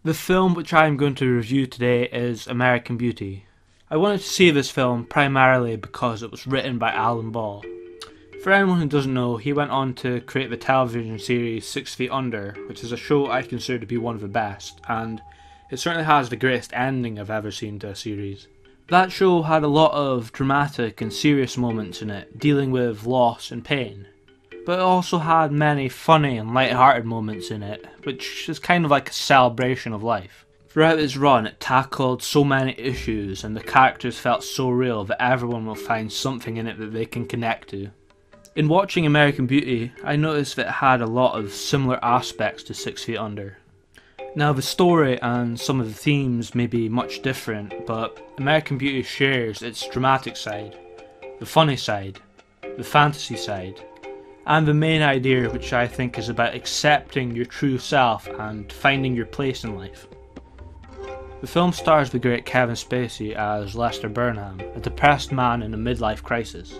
The film which I am going to review today is American Beauty. I wanted to see this film primarily because it was written by Alan Ball. For anyone who doesn't know, he went on to create the television series 6 Feet Under, which is a show I consider to be one of the best, and it certainly has the greatest ending I've ever seen to a series. That show had a lot of dramatic and serious moments in it, dealing with loss and pain. But it also had many funny and light-hearted moments in it, which is kind of like a celebration of life. Throughout its run, it tackled so many issues and the characters felt so real that everyone will find something in it that they can connect to. In watching American Beauty, I noticed that it had a lot of similar aspects to 6 Feet Under. Now the story and some of the themes may be much different, but American Beauty shares its dramatic side, the funny side, the fantasy side, and the main idea, which I think is about accepting your true self and finding your place in life. The film stars the great Kevin Spacey as Lester Burnham, a depressed man in a midlife crisis.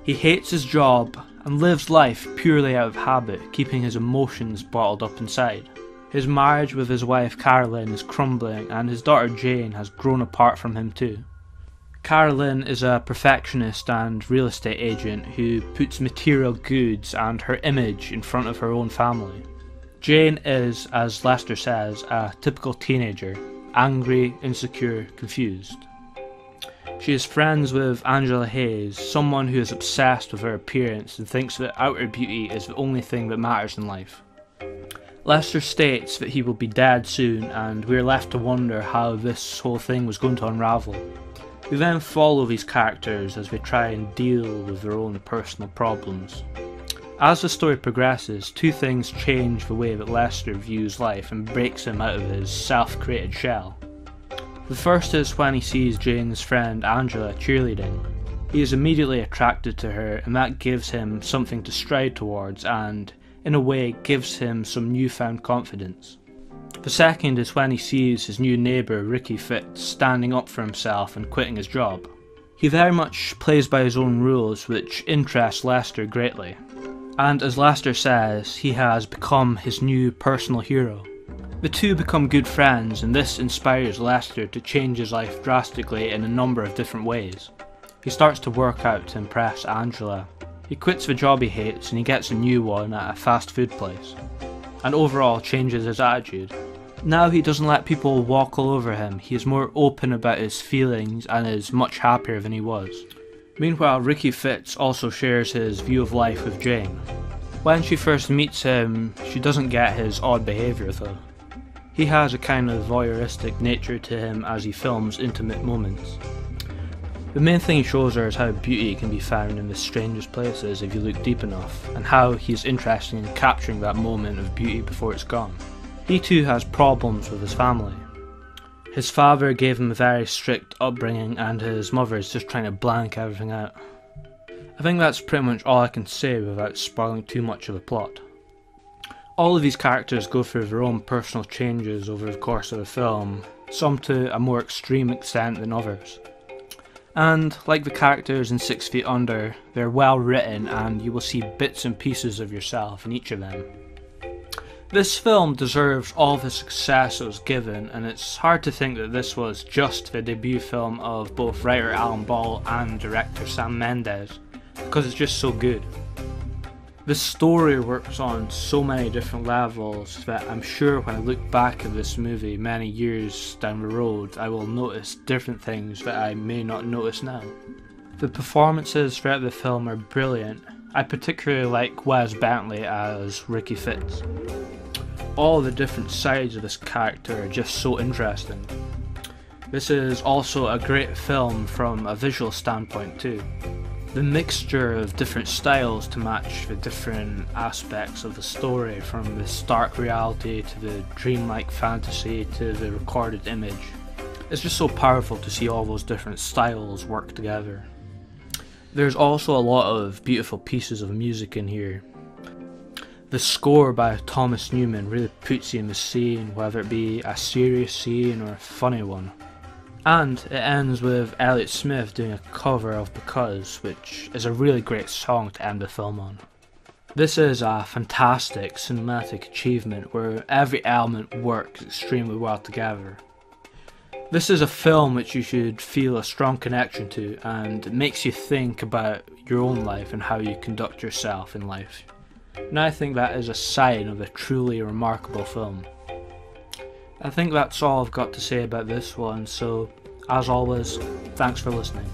He hates his job and lives life purely out of habit, keeping his emotions bottled up inside. His marriage with his wife Carolyn is crumbling and his daughter Jane has grown apart from him too. Carolyn is a perfectionist and real estate agent who puts material goods and her image in front of her own family. Jane is, as Lester says, a typical teenager, angry, insecure, confused. She is friends with Angela Hayes, someone who is obsessed with her appearance and thinks that outer beauty is the only thing that matters in life. Lester states that he will be dead soon, and we are left to wonder how this whole thing was going to unravel. We then follow these characters as they try and deal with their own personal problems. As the story progresses, two things change the way that Lester views life and breaks him out of his self-created shell. The first is when he sees Jane's friend Angela cheerleading. He is immediately attracted to her, and that gives him something to strive towards and, in a way, gives him some newfound confidence. The second is when he sees his new neighbour Ricky Fitz standing up for himself and quitting his job. He very much plays by his own rules, which interests Lester greatly. And as Lester says, he has become his new personal hero. The two become good friends, and this inspires Lester to change his life drastically in a number of different ways. He starts to work out to impress Angela. He quits the job he hates and he gets a new one at a fast food place, and overall changes his attitude. Now he doesn't let people walk all over him, he is more open about his feelings and is much happier than he was. Meanwhile, Ricky Fitz also shares his view of life with Jane. When she first meets him, she doesn't get his odd behaviour though. He has a kind of voyeuristic nature to him as he films intimate moments. The main thing he shows her is how beauty can be found in the strangest places if you look deep enough, and how he's interested in capturing that moment of beauty before it's gone. He too has problems with his family. His father gave him a very strict upbringing and his mother is just trying to blank everything out. I think that's pretty much all I can say without spoiling too much of the plot. All of these characters go through their own personal changes over the course of the film, some to a more extreme extent than others. And, like the characters in 6 Feet Under, they're well written and you will see bits and pieces of yourself in each of them. This film deserves all the success it was given, and it's hard to think that this was just the debut film of both writer Alan Ball and director Sam Mendes, because it's just so good. The story works on so many different levels that I'm sure when I look back at this movie many years down the road, I will notice different things that I may not notice now. The performances throughout the film are brilliant. I particularly like Wes Bentley as Ricky Fitz. All the different sides of this character are just so interesting. This is also a great film from a visual standpoint too. The mixture of different styles to match the different aspects of the story, from the stark reality to the dreamlike fantasy to the recorded image. It's just so powerful to see all those different styles work together. There's also a lot of beautiful pieces of music in here. The score by Thomas Newman really puts you in the scene, whether it be a serious scene or a funny one. And it ends with Elliott Smith doing a cover of Because, which is a really great song to end the film on. This is a fantastic cinematic achievement where every element works extremely well together. This is a film which you should feel a strong connection to, and it makes you think about your own life and how you conduct yourself in life. And I think that is a sign of a truly remarkable film. I think that's all I've got to say about this one, so as always, thanks for listening.